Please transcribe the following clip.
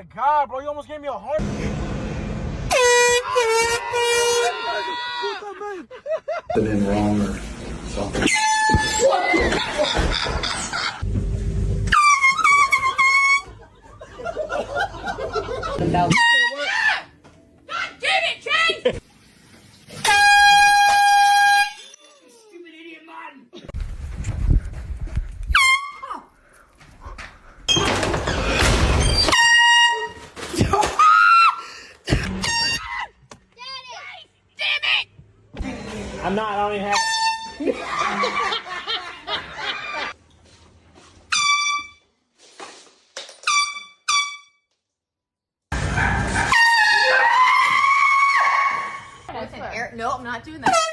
my god, bro, you almost gave me a heart. Been wrong or something. God damn it, Chase! Stupid idiot, man! I'm not, I don't even have it. No, I'm not doing that.